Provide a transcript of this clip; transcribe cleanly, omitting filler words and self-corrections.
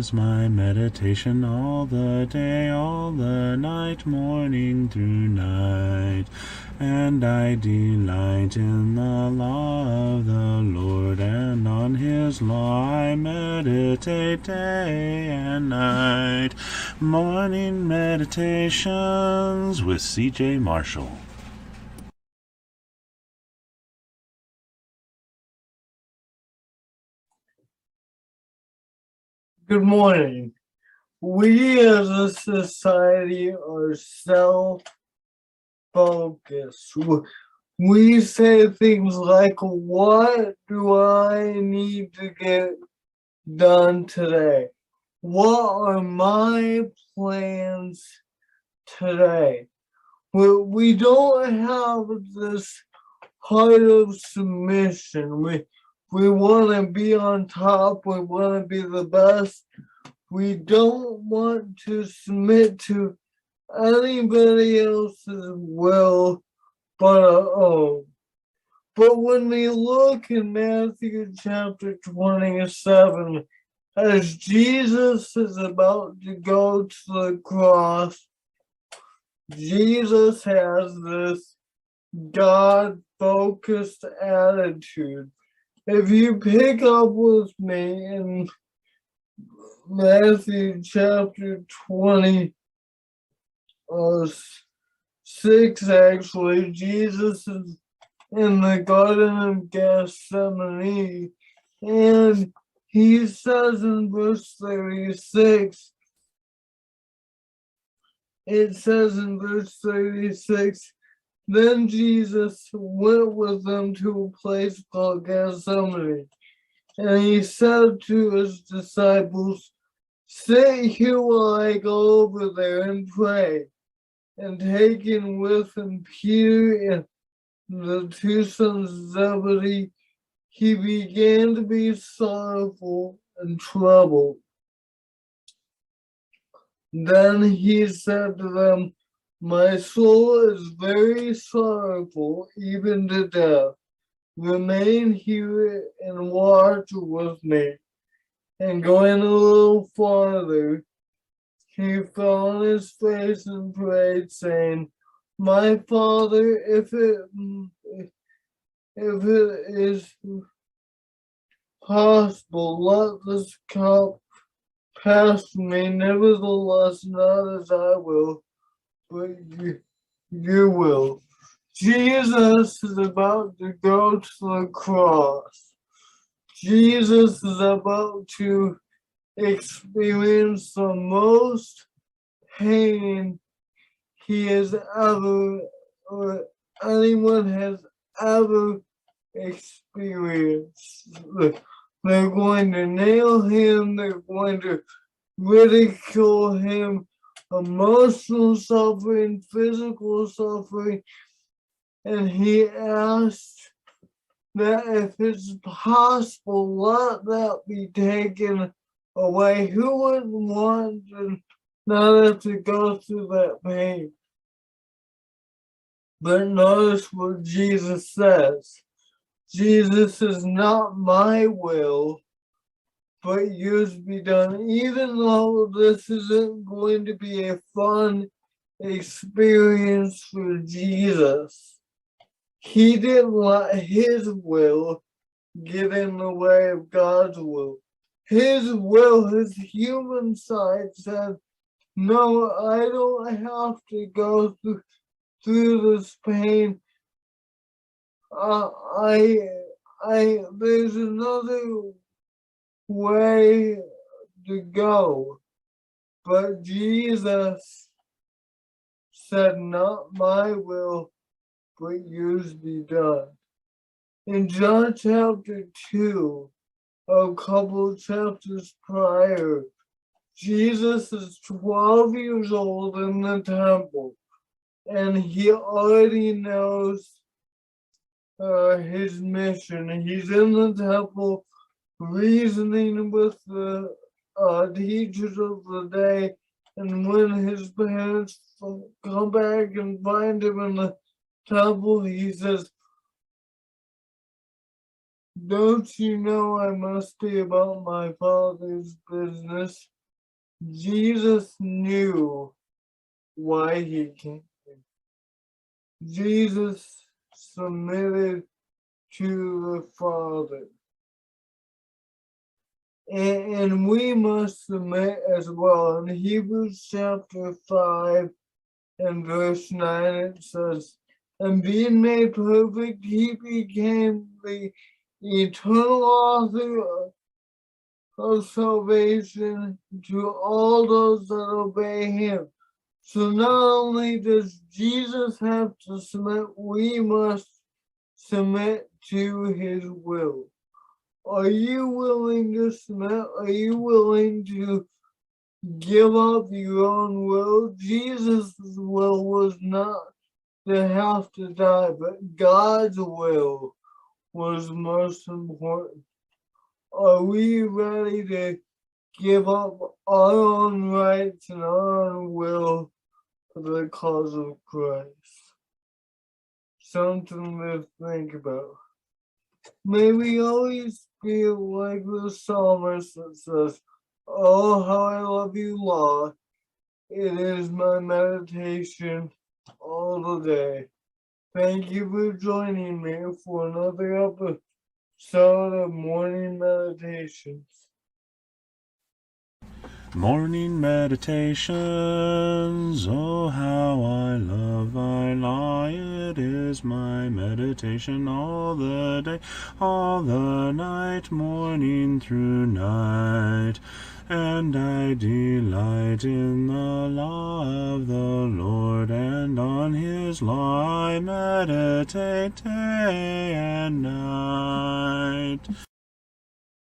is my meditation all the day, all the night, morning through night. And I delight in the law of the Lord, and on his law I meditate day and night. Morning Meditations with C.J. Marshall. Good morning. We as a society are self-focused. We say things like, what do I need to get done today? What are my plans today? We don't have this heart of submission. We want to be on top. We want to be the best. We don't want to submit to anybody else's will but our own. But when we look in Matthew chapter 27, as Jesus is about to go to the cross, Jesus has this God-focused attitude. If you pick up with me in Matthew chapter 26, actually, Jesus is in the Garden of Gethsemane, and he says in verse 36, it says in verse 36, then Jesus went with them to a place called Gethsemane, and he said to his disciples, sit here while I go over there and pray. And taking with him Peter and the two sons of Zebedee, he began to be sorrowful and troubled. Then he said to them, my soul is very sorrowful, even to death. Remain here and watch with me. And going a little farther, he fell on his face and prayed, saying, my Father, if it is possible, let this cup pass from me. Nevertheless, not as I will, but you will. Jesus is about to go to the cross. Jesus is about to experience the most pain he has ever, or anyone has ever experienced. They're going to nail him, they're going to ridicule him, emotional suffering, physical suffering, and he asked that if it's possible, let that be taken away. Who wouldn't want to not have to go through that pain? But notice what Jesus says. Jesus says, not my will, but yours be done. Even though this isn't going to be a fun experience for Jesus, he didn't let his will get in the way of God's will. His will, his human side said, no, I don't have to go through this pain. There's another way to go. But Jesus said, not my will, but yours be done. In John chapter 2, a couple chapters prior, Jesus is 12 years old in the temple, and he already knows his mission. He's in the temple reasoning with the teachers of the day, and when his parents come back and find him in the temple, he says, don't you know I must be about my Father's business? Jesus knew why he came. Jesus submitted to the Father. And we must submit as well. In Hebrews chapter 5 and verse 9, it says, and being made perfect, he became the eternal author of salvation to all those that obey him. So not only does Jesus have to submit, we must submit to his will. Are you willing to submit? Are you willing to give up your own will? Jesus' will was not to have to die, but God's will was most important. Are we ready to give up our own rights and our own will for the cause of Christ? Something to think about. May we always feel like the psalmist that says, oh, how I love you, Lord. It is my meditation all the day. Thank you for joining me for another episode of Morning Meditations. Morning meditations, oh how I love thy law, it is my meditation all the day, all the night, morning through night. And I delight in the law of the Lord, and on his law I meditate day and night.